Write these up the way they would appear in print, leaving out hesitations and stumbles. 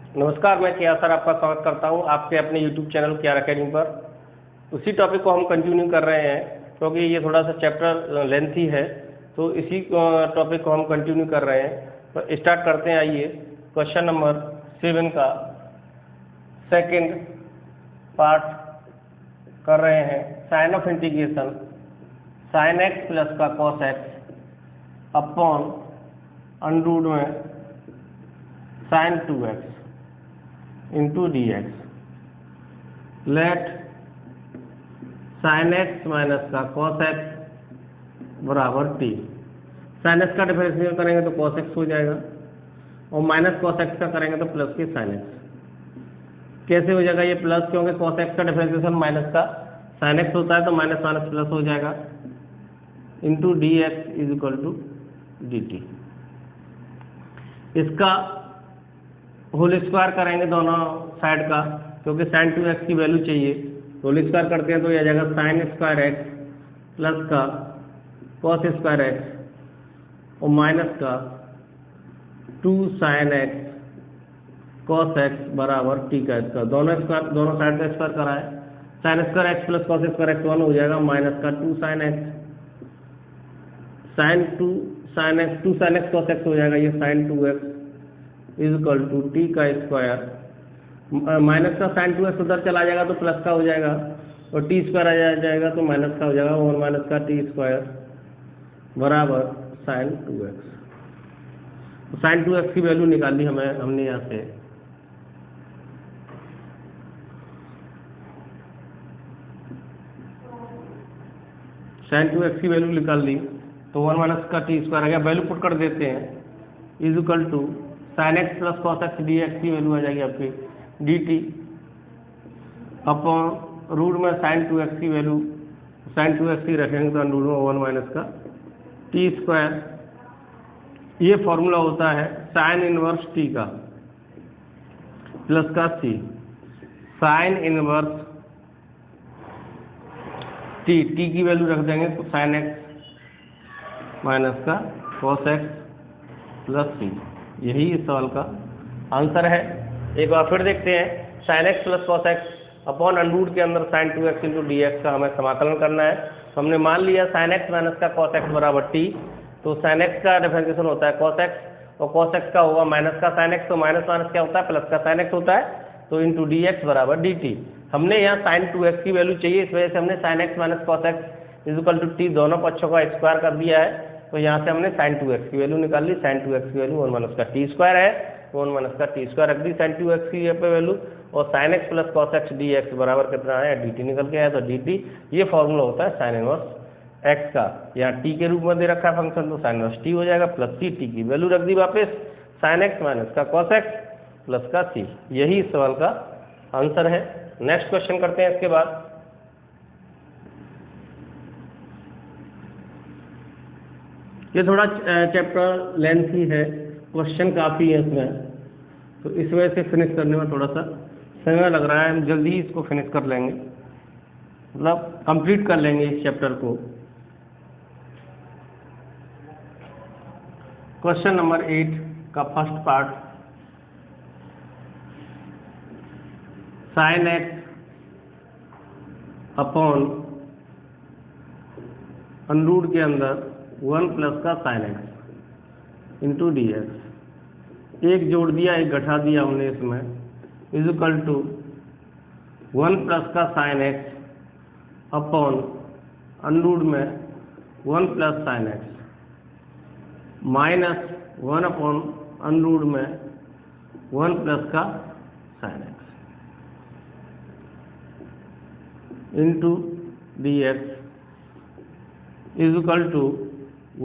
नमस्कार, मैं किया सर आपका स्वागत करता हूं आपके अपने YouTube चैनल किया अकेडमी पर। उसी टॉपिक को हम कंटिन्यू कर रहे हैं क्योंकि ये थोड़ा सा चैप्टर लेंथी है, तो इसी टॉपिक को हम कंटिन्यू कर रहे हैं। तो स्टार्ट करते हैं। आइए, क्वेश्चन नंबर 7 का सेकंड पार्ट कर रहे हैं। Sign of integration sine x plus का cos x upon under root में sine 2x into d x. Let sine x minus का कॉस एक्स बराबर टी। साइन एक्स का डिफरेंशियल करेंगे तो कॉस एक्स हो जाएगा और माइनस कॉस एक्स का करेंगे तो प्लस के साइन एक्स। कैसे हो जाएगा ये प्लस? क्योंकि कॉस एक्स का डिफरेंशिएशन माइनस का साइन एक्स होता है, तो माइनस माइनस प्लस हो जाएगा into d x is equal to d t. इसका होल स्क्वायर करेंगे दोनों साइड का, क्योंकि साइन 2x की वैल्यू चाहिए। होल स्क्वायर करते हैं तो यह आ जाएगा साइन स्क्वायर एक्स प्लस का कॉस स्क्वायर एक्स और माइनस का 2 साइन एक्स कॉस एक्स बराबर टी का स्क्वायर। दोनों साइड का स्क्वायर करा है। Sine square x plus cos square x 1 हो जाएगा, माइनस का 2 sine x sine x 2 sine x cos x हो जाएगा, ये sine 2x is equal to t का स्क्वायर। माइनस का साइन 2x उधर चला जाएगा तो प्लस का हो जाएगा और टी स्क्वायर आ जाएगा तो माइनस का हो जाएगा, और माइनस का टी स्क्वायर बराबर साइन 2x। तो साइन 2x की वैल्यू निकाली हमने यहाँ से। साइन 2x की वैल्यू निकाल ली तो 1 माइनस का टी स्क्वायर आ गया। वैल्यू पुट कर देते हैं is equal to sine x plus cos x d x की वैल्यू आ जाएगी आपकी डी टी अपॉन रूट में साइन 2x की वैल्यू साइन 2x की रखेंगे तो रूट में 1 माइनस का टी स्क्वायर। ये फॉर्मूला होता है साइन इनवर्स टी का प्लस का सी। साइन इनवर्स टी की वैल्यू रख देंगे तो साइन एक्स माइनस का कॉस एक्स प्लस सी। यही इस सवाल का आंसर है। एक बार फिर देखते हैं। Sign x plus cos x upon under के अंदर sign 2x into d x का हमें समाकलन करना है। तो हमने मान लिया साइन एक्स माइनस का कॉस एक्स बराबर टी। तो साइन एक्स का डिफरेंशिएशन होता है कॉस एक्स और कॉस एक्स का होगा माइनस का साइन एक्स, तो माइनस माइनस क्या होता है प्लस का साइन एक्स होता है, तो इंटू डी एक्स बराबर डी टी। हमने यहाँ साइन 2x की वैल्यू चाहिए, इस वजह से हमने sine x minus cos x is equal to t दोनों पक्षों का स्क्वायर कर दिया है। तो यहाँ से हमने साइन 2x की वैल्यू निकाल ली। साइन 2x की वैल्यू 1 माइनस का टी स्क्वायर है, 1 माइनस का टी स्क्वायर रख दी साइन 2x की यहाँ पे वैल्यू, और sine x plus cos x d x बराबर कितना है डी टी निकल के आया, तो डी टी ये फॉर्मूला होता है साइन इनवर्स एक्स का। यहाँ टी के रूप में दे रखा है फंक्शन, तो साइन इनवर्स टी हो जाएगा प्लस सी। टी की वैल्यू रख दी वापस साइन एक्स माइनस का कॉस एक्स प्लस का सी। यही इस सवाल का आंसर है। नेक्स्ट क्वेश्चन करते हैं इसके बाद। ये थोड़ा चैप्टर लेंथी है, क्वेश्चन काफ़ी है इसमें, तो इस वजह से फिनिश करने में थोड़ा सा समय लग रहा है। हम जल्दी ही इसको फिनिश कर लेंगे, मतलब कंप्लीट कर लेंगे इस चैप्टर को। क्वेश्चन नंबर 8 का first part, sine x upon under के अंदर 1 प्लस का sine x into d x. एक जोड़ दिया एक घटा दिया हमने इसमें, इज इक्वल टू 1 प्लस का साइन एक्स अपॉन अंडर में 1 plus sine x minus 1 upon under में 1 प्लस का sine x into d x is equal to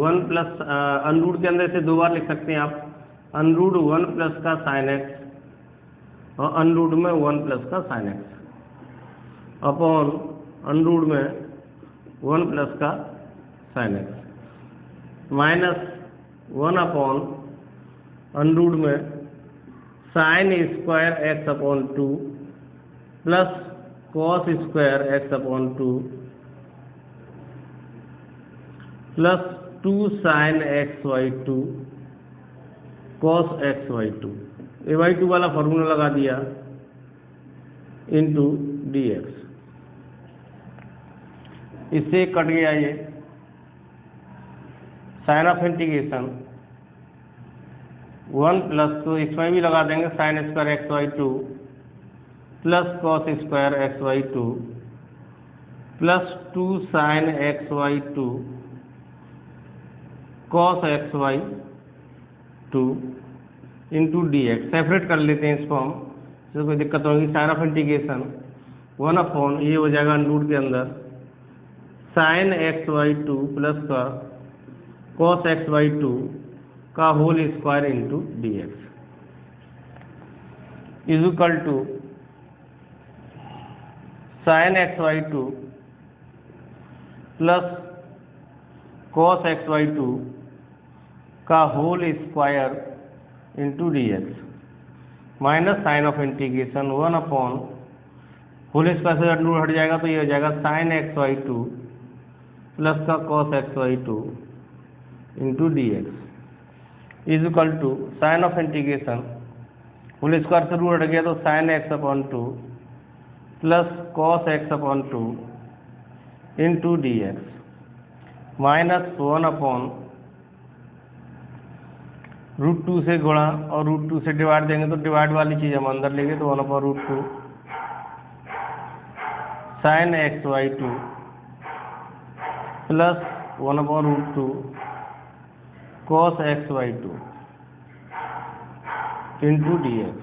1 plus under के अंदर से 2 बार लिख सकते हैं आप, अंडर 1 प्लस का साइन एक्स और अंडर में 1 प्लस का साइन एक्स अपॉन अंडर में 1 प्लस का sine x minus 1 upon under में sine square x upon 2 plus cos square x upon 2 plus 2 sine x by 2 cos x/2, a/2 वाला formula लगा दिया into dx, इससे cut गया ये साइन ऑफ इंटीग्रेशन 1 प्लस, तो इसमें भी लगा देंगे sine square x/2 plus cos square x/2 plus 2 sine x/2 cos x/2 into dx। Separate कर लेते हैं इसको हम, इससे कोई दिक्कत होगी। साइन ऑफ इंटीग्रेशन 1 ये हो जाएगा अंडर के अंदर साइन x/2 प्लस का कॉस x/2 का whole square into dx is equal to sine x/2 plus cos x/2 का whole square into dx minus sign of integration 1 whole square से under हट जाएगा तो ये हो जाएगा साइन x/2 प्लस का cos x/2 into dx is equal to sign of integration whole square से रूट हट गया तो sine x/2 plus cos x/2 into dx minus 1/√2 से गुणा और √2 से डिवाइड देंगे तो डिवाइड वाली चीज़ हम अंदर लेंगे तो 1/√2 sine x/2 plus 1/√2 cos x/2 into dx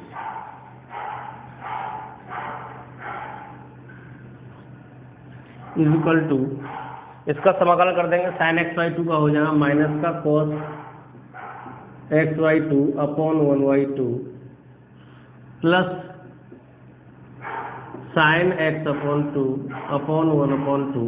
is equal to, इसका समाकलन कर देंगे साइन x/2 का हो जाएगा माइनस का cos x/2 upon 1/2 plus sine x/2 upon 1/2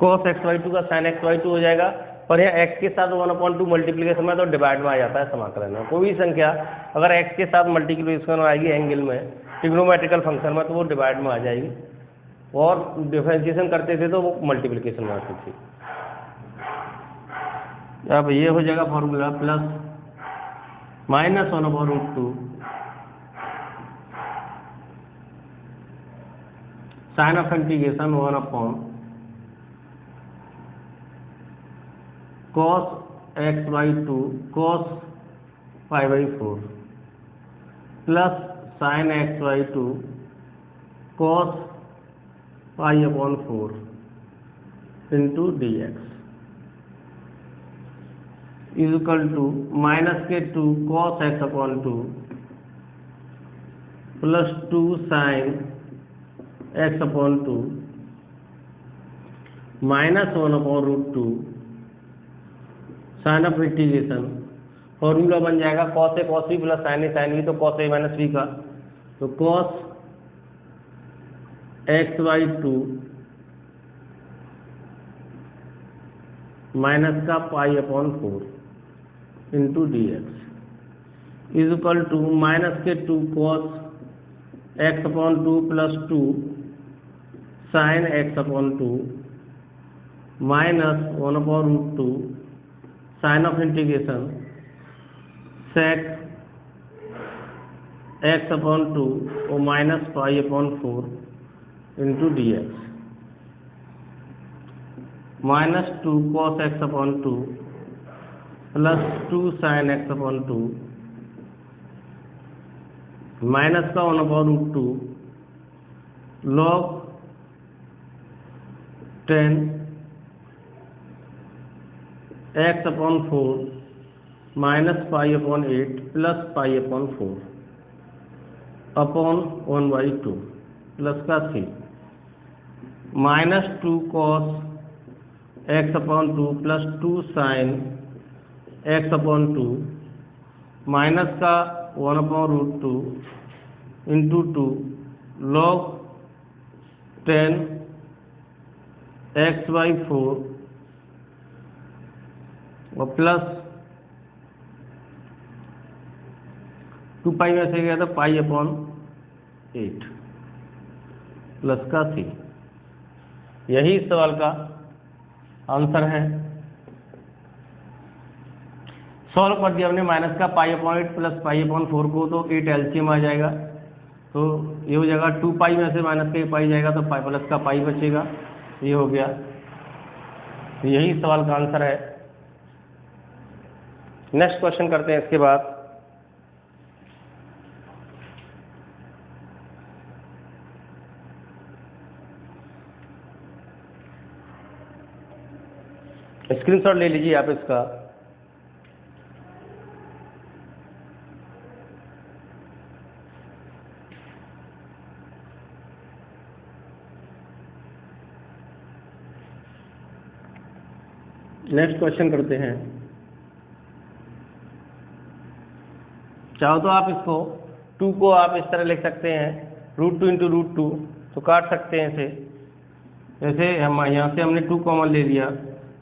cos x/2 का साइन x/2 हो जाएगा। और यह x के साथ 1/2 मल्टीप्लीकेशन में तो डिवाइड में आ जाता है समाकलन में। कोई भी संख्या अगर x के साथ मल्टीप्लीकेशन में आएगी एंगल में ट्रिग्नोमेट्रिकल फंक्शन में तो वो डिवाइड में आ जाएगी, और डिफरेंशिएशन करते थे तो वो मल्टीप्लीकेशन में आती थी। अब ये हो जाएगा formula plus minus 1/√2 sign of integration 1 cos x/2 cos π/4 plus sine x/2 cos π/4 into dx is equal to minus के 2 cos x/2 plus 2 sine x/2 minus 1/√2 sign of integration formula बन जाएगा cos A cos B plus sine A sine B, तो cos A minus B का, तो cos x/2 minus का π/4 into dx is equal to minus के 2 cos x/2 plus 2 sine x/2 minus 1/√2 sign of integration sec x/2 और minus π/4 into dx minus 2 cos x/2 plus 2 sine x/2 minus का 1/√2 log 10 x/4 minus π/8 plus π/4 upon 1/2 plus का 3 minus 2 cos x/2 plus 2 sine x/2 minus का 1/√2 into 2 log 10 x/4 और plus 2 पाई में से गया था π/8 plus का 3। यही सवाल का आंसर है। सॉल्व कर दिया हमने माइनस का pi upon 8 plus pi upon 4 को, तो 8 एलसीएम आ जाएगा, तो ये हो जाएगा 2 पाई में से माइनस का पाई जाएगा तो पाई प्लस का पाई बचेगा, ये हो गया। तो यही सवाल का आंसर है। नेक्स्ट क्वेश्चन करते हैं इसके बाद। स्क्रीनशॉट ले लीजिए आप इसका। नेक्स्ट क्वेश्चन करते हैं। चाहो तो आप इसको 2 को आप इस तरह लिख सकते हैं, √2 इंटू √2, तो काट सकते हैं इसे। जैसे हम यहाँ से हमने 2 कॉमन ले लिया,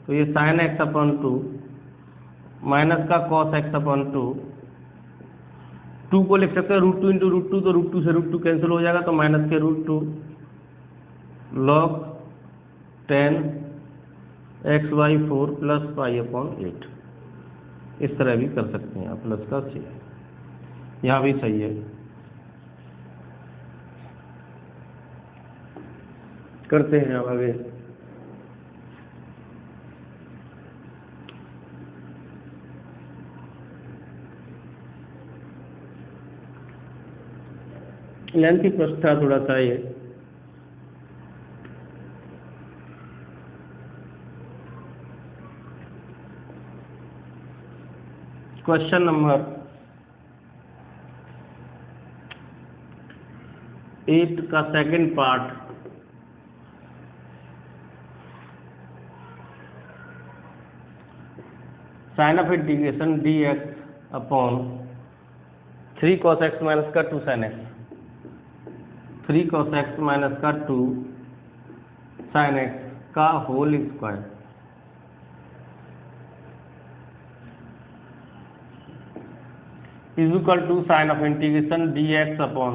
तो ये sin x अपॉन 2 माइनस का cos x अपॉन 2, 2 को लिख सकते हैं √2 इंटू √2, तो √2 से √2 कैंसिल हो जाएगा, तो माइनस के √2 log 10 x/4 plus pi upon 8। इस तरह भी कर सकते हैं आप, प्लस का c, यहाँ भी सही है। करते हैं अब आगे। लेंथ की प्रश्न था थोड़ा सा ये। क्वेश्चन नंबर 8 का second part. Sign of integration dx upon 3 cos x minus का 2 sin x, 3 cos x minus का 2 sin x का whole square is equal to sign of integration dx upon,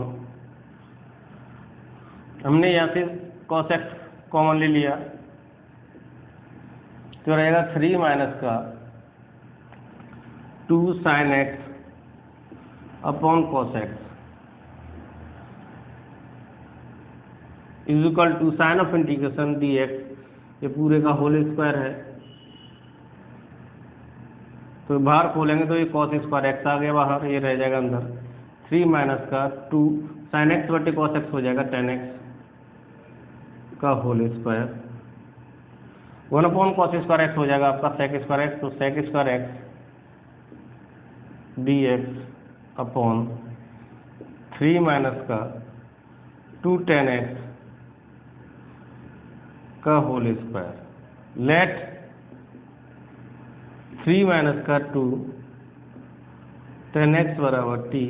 हमने यहाँ से cos x कॉमन ले लिया, तो रहेगा 3 माइनस का 2 sin x upon cos x is equal to sign of integration dx, ये पूरे का होल स्क्वायर है, तो बाहर खोलेंगे तो ये cos स्क्वायर x आ गया बाहर, ये रह जाएगा अंदर। 3 माइनस का 2 sin x बटे cos x हो जाएगा tan x का whole square, 1 upon cos square x हो जाएगा आपका sec स्क्वायर x, तो sec square x dx upon 3 minus का 2 tan x का होल स्क्वायर, लेट 3 माइनस का 2 tan x बराबर t,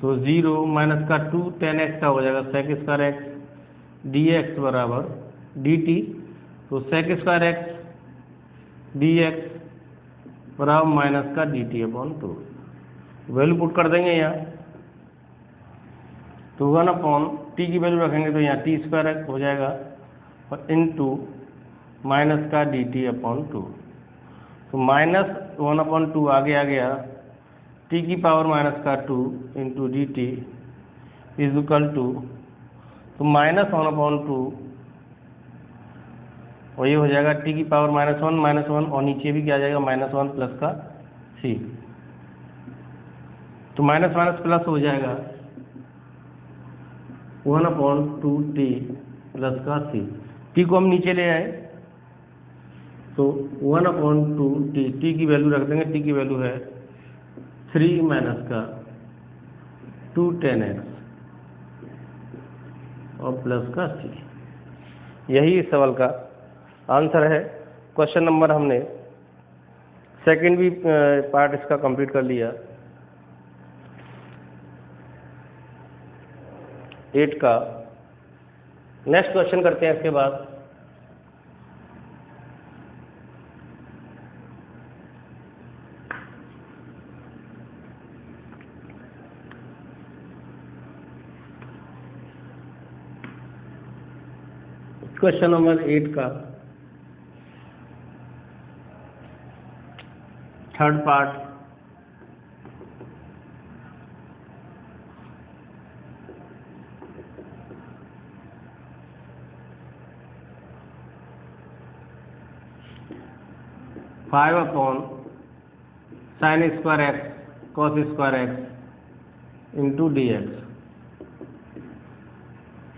तो 0 माइनस का 2 tan x का हो जाएगा sec स्क्वायर x dx बराबर dt, तो sec स्क्वायर x dx बराबर माइनस का dt अपॉन 2। वैल्यू पुट कर देंगे यहाँ, तो 1 अपॉन टी की वैल्यू रखेंगे तो यहाँ टी स्क्वायर हो जाएगा, और इनटू माइनस का dt अपॉन 2, तो माइनस 1 अपॉन 2 आगे आ गया, टी की पावर माइनस का 2 into dt is equal to, तो माइनस 1 अपॉन 2 वही हो जाएगा टी की पावर -1 और नीचे भी क्या आ जाएगा -1 प्लस का c, तो माइनस माइनस प्लस हो जाएगा 1 अपॉन 2t प्लस का c। टी को हम नीचे ले आए, तो 1 अपॉन 2t, टी की वैल्यू रख देंगे, टी की वैल्यू है 3 माइनस का 2 tan x और प्लस का c। यही इस सवाल का आंसर है। क्वेश्चन नंबर हमने सेकंड भी पार्ट इसका कंप्लीट कर लिया। 8 का नेक्स्ट क्वेश्चन करते हैं इसके बाद। क्वेश्चन नंबर 8 का third part, five upon sine square x cos square x into d x.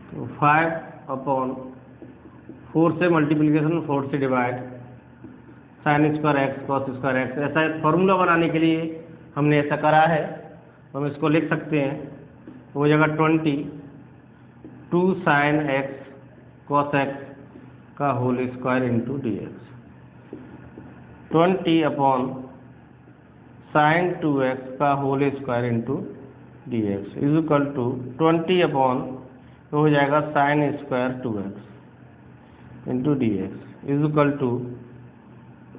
तो 5 अपॉन 4 से मल्टीप्लीकेशन, 4 से divide, sign square x cos square x. ऐसा फॉर्मूला बनाने के लिए हमने ऐसा करा है, हम इसको लिख सकते हैं। हो जाएगा 22 साइन एक्स कॉस एक्स का whole square into d x. 20 upon sine 2x का whole square into d x is equal to 20 upon, तो हो जाएगा sine square 2x into d x is equal to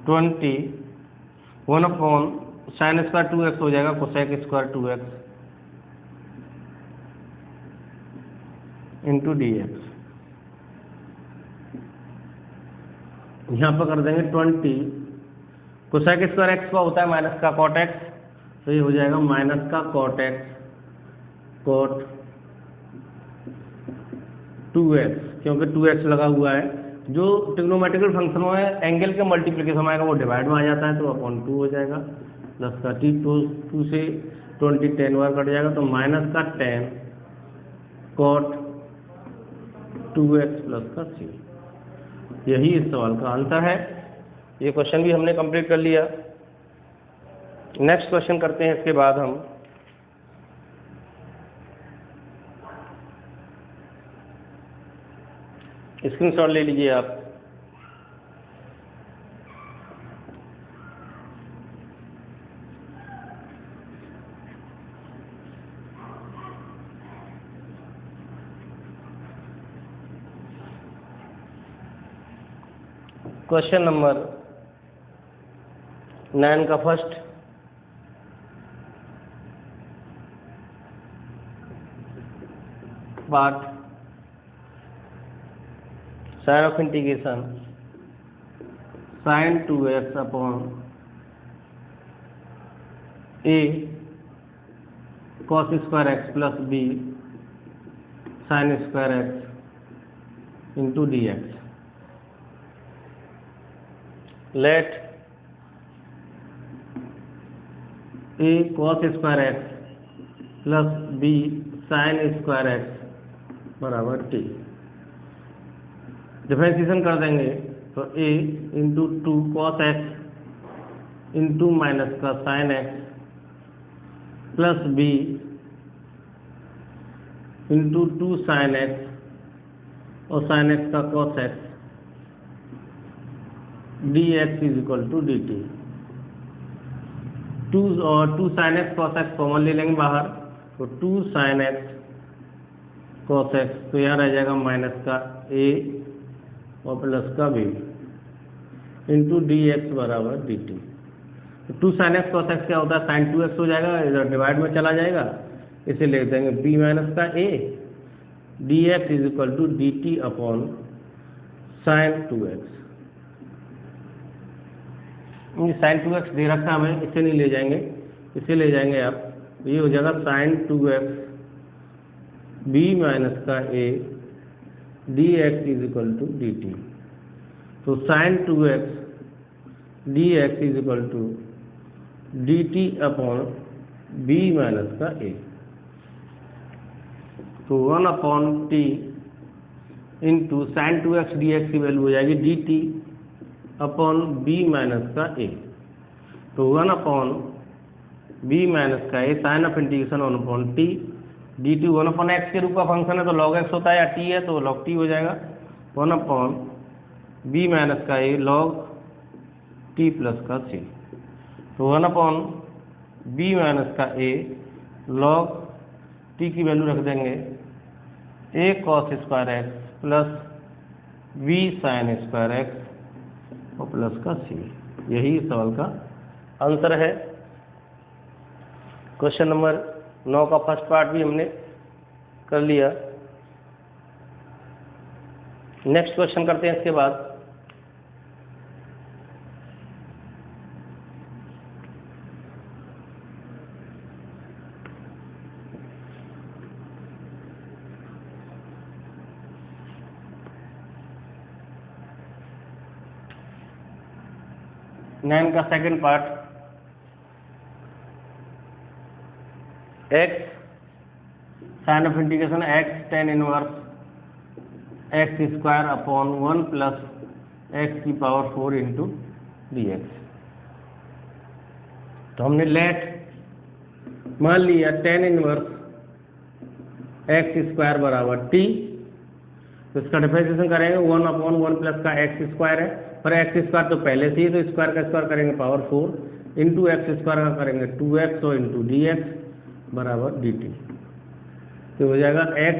1 upon sine square 2x हो जाएगा cosec square 2x into d x. यहाँ पर कर देंगे 20, कोसेक स्क्वायर एक्स का होता है माइनस का कॉट एक्स, तो ये हो जाएगा माइनस का कॉट एक्स कॉट 2x, क्योंकि 2x लगा हुआ है। जो ट्रिग्नोमेट्रिकल फंक्शन में एंगल के मल्टीप्लिकेशन आएगा वो डिवाइड में आ जाता है, तो अपॉन 2 हो जाएगा, प्लस का 2 से 20 10 बार कट जाएगा, तो माइनस का 10 कॉट 2x प्लस का c। यही इस सवाल का आंसर है। ये क्वेश्चन भी हमने कंप्लीट कर लिया। नेक्स्ट क्वेश्चन करते हैं, इसके बाद हम स्क्रीनशॉट ले लीजिए आप। क्वेश्चन नंबर 9 का first, part, sign of integration sine 2x upon a cos square x plus b sine square x into d x. Let a cos square x plus b sine square x बराबर t। Differentiation कर देंगे तो a into 2 cos x into minus का sine x plus b into 2 sine x और sine x का cos x d x is equal to d t. 2 sine x cos x common ले लेंगे बाहर, तो 2 साइन एक्स कॉस एक्स, तो यहाँ रह जाएगा माइनस का a और प्लस का b इंटू डी एक्स बराबर डी टी। तो 2 साइन एक्स कॉस एक्स क्या होता है, साइन 2x हो जाएगा, इधर डिवाइड में चला जाएगा, इसे लिख देंगे b माइनस का a d x is equal to d t upon sine 2x। Sine 2x दे रखा है हमें, इसे नहीं ले जाएंगे, इसे ले जाएंगे आप, तो ये हो जाएगा साइन 2x b माइनस का a d x is equal to d t. तो sine 2x d x is equal to d t upon b minus का a। तो 1 upon t into sine 2x d x की value हो जाएगी d t upon b minus का a। तो 1 upon b minus का a sign of integration 1 upon t d t 1 upon x के रूप का फंक्शन है, तो लॉग एक्स होता है, या t है तो लॉग t हो जाएगा। 1 अपॉन b माइनस का a लॉग t प्लस का c। तो 1 अपॉन b माइनस का a लॉग t की वैल्यू रख देंगे a cos square x plus b sine square x और प्लस का c। यही इस सवाल का आंसर है। क्वेश्चन नंबर 9 का फर्स्ट पार्ट भी हमने कर लिया। नेक्स्ट क्वेश्चन करते हैं इसके बाद। 9 का second part x sign of integration x tan inverse x square upon 1 plus x की पावर 4 इंटू dx। तो हमने लेट मान लिया tan इनवर्स x स्क्वायर बराबर t, तो इसका डिफरेंशिएशन करेंगे 1 अपॉन 1 प्लस का x स्क्वायर है, पर x स्क्वायर तो पहले से ही, तो स्क्वायर का स्क्वायर करेंगे पावर 4 इंटू एक्स स्क्वायर का करेंगे 2x और इंटू dx बराबर dt। तो हो जाएगा x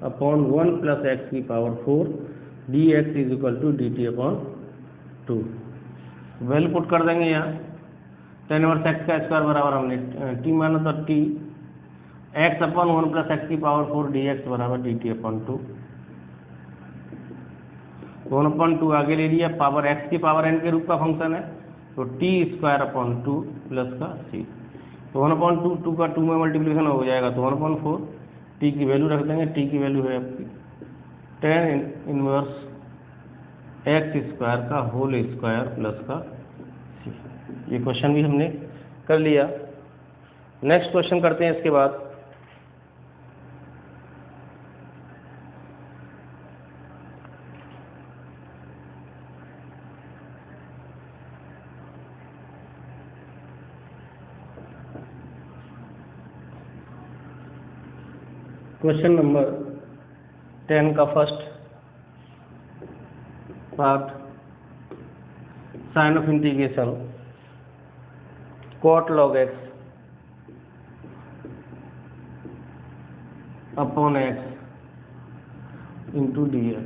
अपॉन 1 प्लस एक्स की power 4 dx is equal to dt upon 2। Value put कर देंगे यहाँ, tan इनवर्स x का स्क्वायर बराबर हमने t माना तो t, x upon 1 plus x की पावर 4 dx बराबर dt अपॉन 2। 1/2 आगे ले लिया, पावर x की पावर n के रूप का फंक्शन है, तो t स्क्वायर अपॉन 2 प्लस का c। तो 1/2 2 का 2 में मल्टीप्लिकेशन हो जाएगा, तो 1/4 t की वैल्यू रख देंगे, t की वैल्यू है आपकी tan इनवर्स x स्क्वायर का होल स्क्वायर प्लस का c। ये क्वेश्चन भी हमने कर लिया। नेक्स्ट क्वेश्चन करते हैं इसके बाद। क्वेश्चन नंबर 10 का first part, sign of integration cot log x upon x into dx।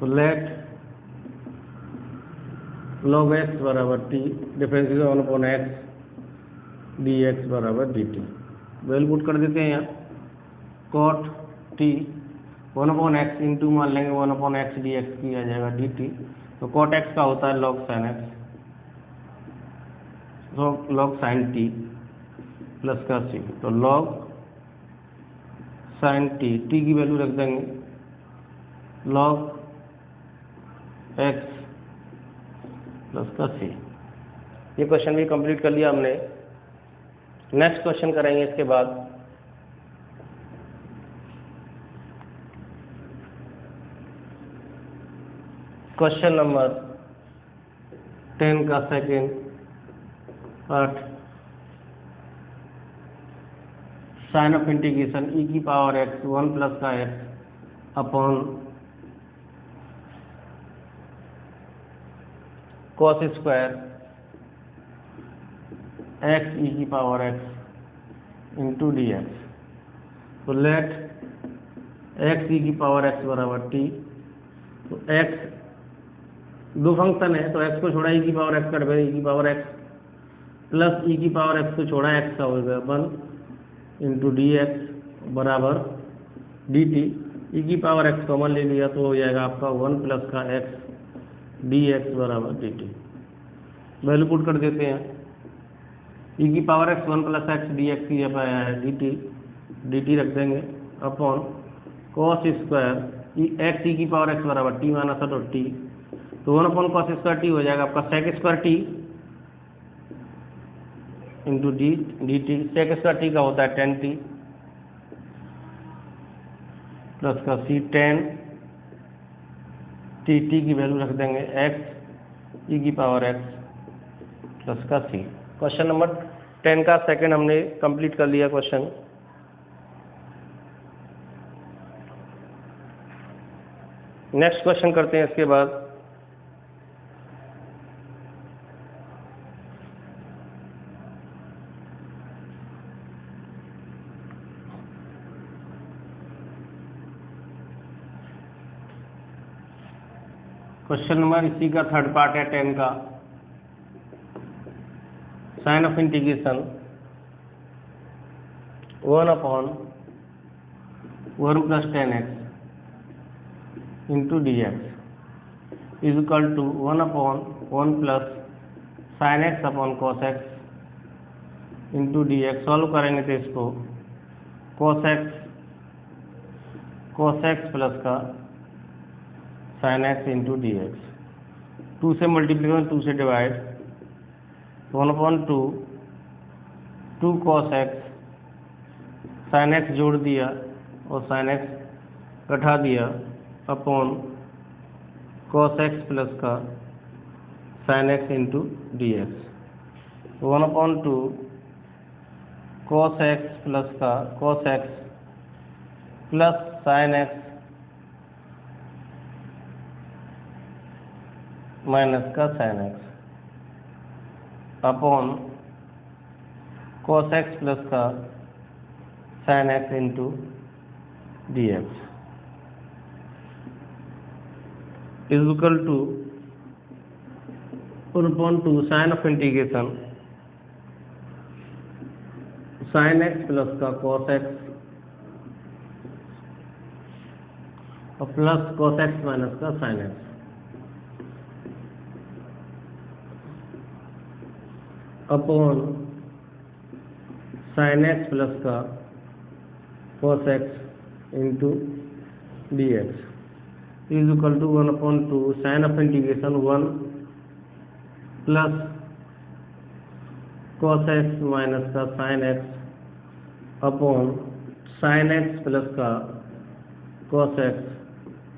तो लेट log x बराबर t, differentiation 1 upon x dx बराबर dt। वैल्यू पुट कर देते हैं यहाँ, cot t 1 upon x into मान लेंगे 1 अपॉन एक्स डी एक्स की आ जाएगा dt। तो cot x का होता है log sin x, तो log sin t प्लस का c। तो log sin t, t की वैल्यू रख देंगे log x प्लस का c। ये क्वेश्चन भी कंप्लीट कर लिया हमने। नेक्स्ट क्वेश्चन करेंगे इसके बाद। क्वेश्चन नंबर 10 का second part, sign of integration e की पावर x 1 प्लस का x upon cos square x e की पावर x इंटू dx। तो लेट x e की पावर x बराबर t, तो x दो फंक्शन है, तो x को छोड़ा e की पावर x कर e की पावर x प्लस e की पावर x को छोड़ा x का हो गया 1 इंटू dx बराबर dt। e की पावर x कॉमन ले लिया तो हो जाएगा आपका 1 प्लस का x dx बराबर dt। वैल्यू पुट कर देते हैं, e की power x 1 plus x dx की जगह आया है dt रख देंगे upon cos square x e की पावर x बराबर t माना था तो t, तो 1 अपॉन cos स्क्वायर t हो जाएगा आपका sec square t into dt। sec square t का होता है tan t प्लस का c tan t, t की वैल्यू रख देंगे x e की पावर x प्लस का c। क्वेश्चन नंबर 10 का सेकंड हमने कंप्लीट कर लिया क्वेश्चन। नेक्स्ट क्वेश्चन करते हैं इसके बाद। क्वेश्चन नंबर इसी का थर्ड पार्ट है 10 का, sign of integration 1 upon 1 plus tan x into dx is equal to 1 upon 1 plus sine x upon cos x into dx। Solve करेंगे तो इसको cos x प्लस का sin x इंटू dx। 2 से multiplication 2 से divide, 1/2 2 cos x sin x जोड़ दिया और sin x घटा दिया अपॉन cos x प्लस का sin x into d x. 1/2 cos x plus का cos x plus sin x minus का sin x upon cos x plus का sin x into d x is equal to 1/2 sign of integration sin x plus का cos x और plus cos x minus का sin x upon sin x plus का cos x into d x is equal to 1/2 sign of integration 1 plus cos x minus का sin x upon sin x plus का cos x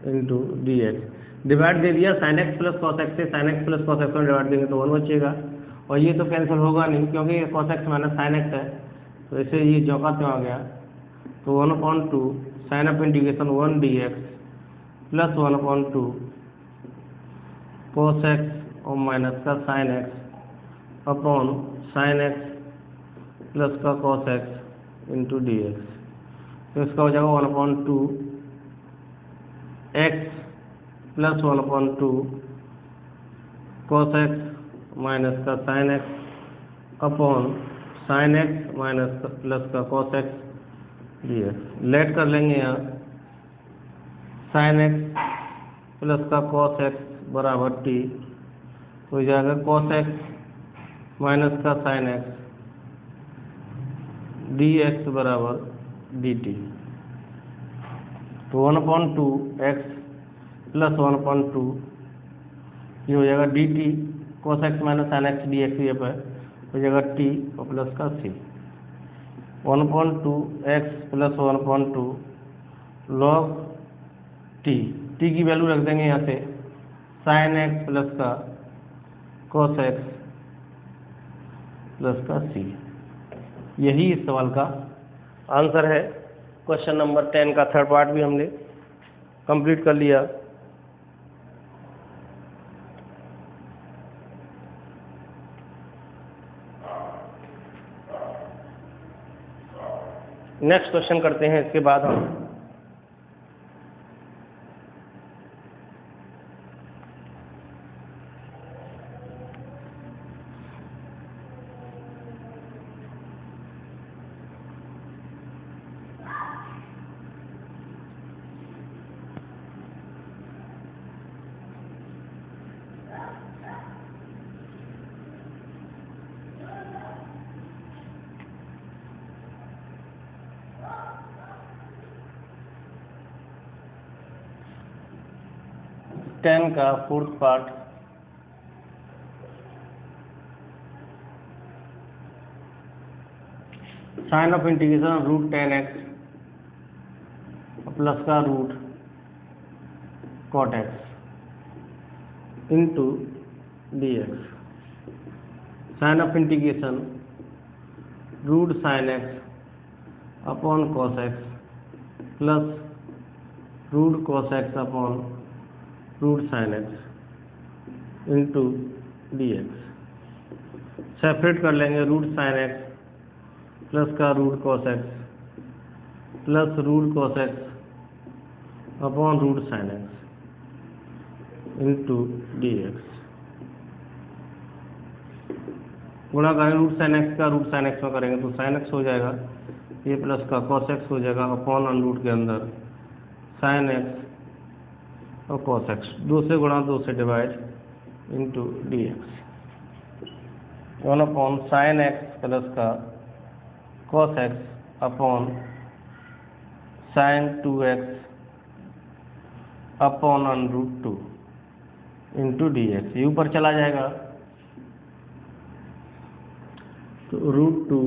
into d x. Divide दे दिया sin x plus cos x से, sin x plus cos x में divide देंगे तो 1 बचेगा और ये तो कैंसिल होगा नहीं क्योंकि ये cos x minus sin x है, तो इसे ये जौका त्यों आ गया। तो 1/2 sign of integration 1 d x plus 1/2 cos x और माइनस का sin x upon sin x plus का cos x into d x. तो इसका हो जाएगा 1/2 x plus 1/2 cos x minus का sin x upon sin x minus plus का cos x d x. Let कर लेंगे यहाँ sin x प्लस का cos x बराबर t हो जाएगा cos x माइनस का sin x डी एक्स बराबर डी टी। तो 1/2 x प्लस 1/2 ये हो जाएगा D T cos x minus sin x d x ये पर हो जाएगा t और प्लस का c। 1/2 x plus 1/2 log t की वैल्यू रख देंगे यहाँ से sin x प्लस का cos x प्लस का c। यही इस सवाल का आंसर है। क्वेश्चन नंबर 10 का थर्ड पार्ट भी हमने कंप्लीट कर लिया। नेक्स्ट क्वेश्चन करते हैं इसके बाद हम। टेन का fourth part sign of integration √10x plus का root cot x into d x. Sign of integration √sin x upon cos x plus √cos x upon √sin x into d x. Separate कर लेंगे √sin x plus का √cos x plus √cos x upon √sin x into d x. गुणा करेंगे √sin x का √sin x में करेंगे तो sin x हो जाएगा, ये प्लस का cos x हो जाएगा अपॉन √ के अंदर sin x और cos x, 2 से गुणा 2 से divide into d x. 1 sin x plus का cos x upon sin 2x upon √2 into d x, ये ऊपर चला जाएगा तो √2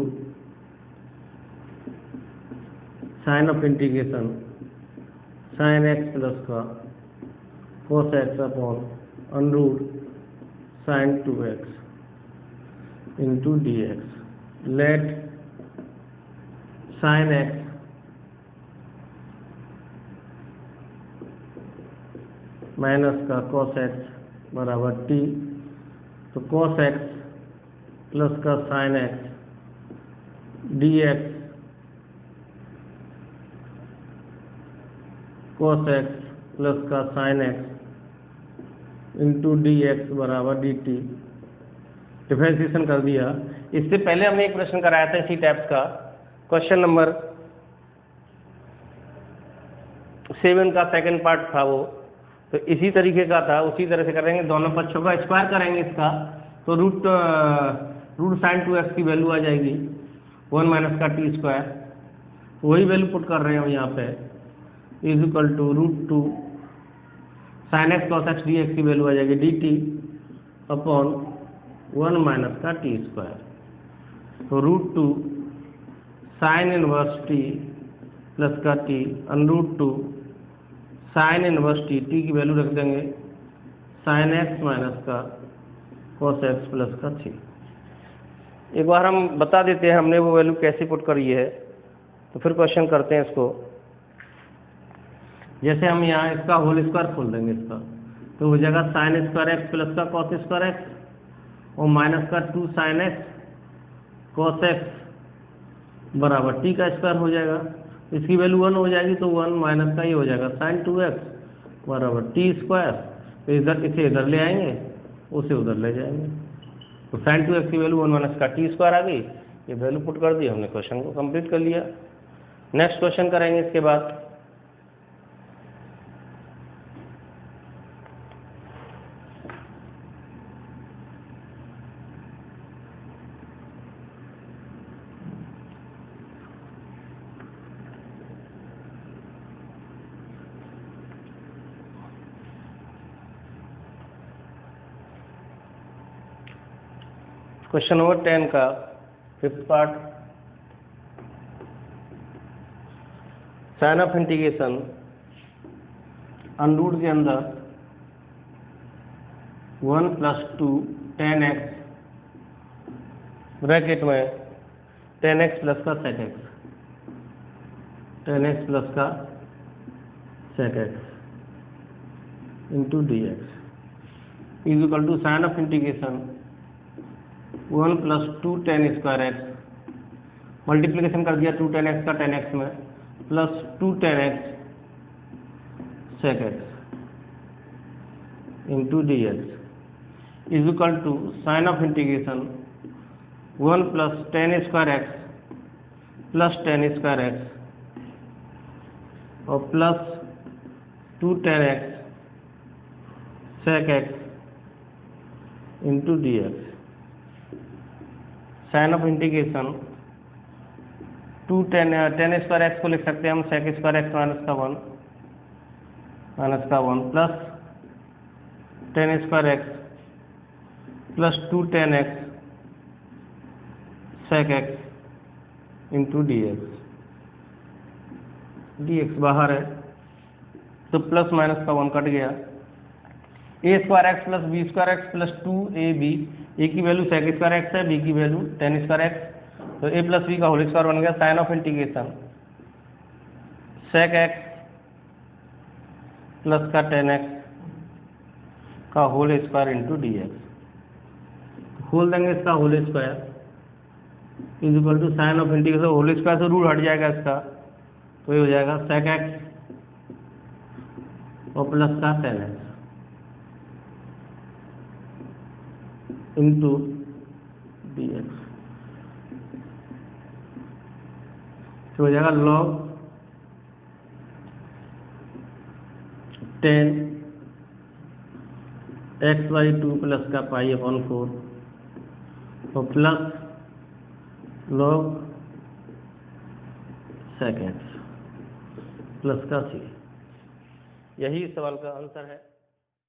sign of integration sine x plus का cos x upon √ sine 2x into d x. Let sine x minus का cos x बराबर t, तो cos x प्लस का sin x dx cos x plus का sin x into d x बराबर dt। Differentiation कर दिया। इससे पहले हमने एक प्रश्न कराया था इसी टाइप्स का, क्वेश्चन नंबर 7 का सेकंड पार्ट था वो, तो इसी तरीके का था, उसी तरह से करेंगे। दोनों पक्षों का स्क्वायर करेंगे इसका, तो रूट साइन 2x की वैल्यू आ जाएगी 1 माइनस का t स्क्वायर, वही वैल्यू पुट कर रहे हैं हम यहाँ पे, is equal to √2 sine x cos x d x की वैल्यू आ जाएगी dt अपॉन 1 माइनस का t स्क्वायर, तो √2 साइन इनवर्स t प्लस का t √2 साइन इनवर्स टी की वैल्यू रख देंगे साइन एक्स माइनस का कॉस एक्स प्लस का 3। एक बार हम बता देते हैं हमने वो वैल्यू कैसे पुट करी है, तो फिर क्वेश्चन करते हैं इसको। जैसे हम यहाँ इसका होल स्क्वायर खोल देंगे इसका, तो हो जाएगा साइन स्क्वायर एक्स प्लस का कॉस स्क्वायर एक्स और माइनस का 2 साइन एक्स कॉस एक्स बराबर टी का स्क्वायर हो जाएगा। इसकी वैल्यू 1 हो जाएगी तो 1 माइनस का ये हो जाएगा साइन 2x बराबर टी स्क्वायर, तो इधर इसे इधर ले आएंगे, उसे उधर ले जाएंगे, तो साइन 2x की वैल्यू 1 माइनस का टी स्क्वायर आ गई। ये वैल्यू पुट कर दी, हमने क्वेश्चन को कंप्लीट कर लिया। नेक्स्ट क्वेश्चन करेंगे इसके बाद। क्वेश्चन नंबर 10 का 5th part, sign of integration under root के अंदर 1 + 2 tan x ब्रैकेट में tan x प्लस का sec x, tan x plus का sec x into d x is equal to sign of integration 1 + 2 tan square x, multiplication कर दिया 2 tan x का tan x में, plus 2 tan x sec x into d x is equal to sign of integration 1 + tan square x plus tan square x और plus 2 tan x sec x into d x. Sign of integration 2 tan square x को लिख सकते हैं हम sec square x minus का 1 plus tan square x plus 2 tan x sec x into d x बाहर है तो प्लस माइनस का 1 कट गया, a square x plus b square x plus 2ab, a की वैल्यू sec स्क्वायर एक्स है, b की value tan square x, तो a plus b का होल स्क्वायर बन गया sign of integration sec x plus का tan x का whole square into d x. खोल देंगे इसका whole square is equal to sign of integration, whole square से रूट हट जाएगा इसका, तो ये हो जाएगा sec x और प्लस का tan x into d x, तो हो जाएगा log 10 x/2 प्लस का π/4 और plus log sec x plus का c। यही इस सवाल का आंसर है।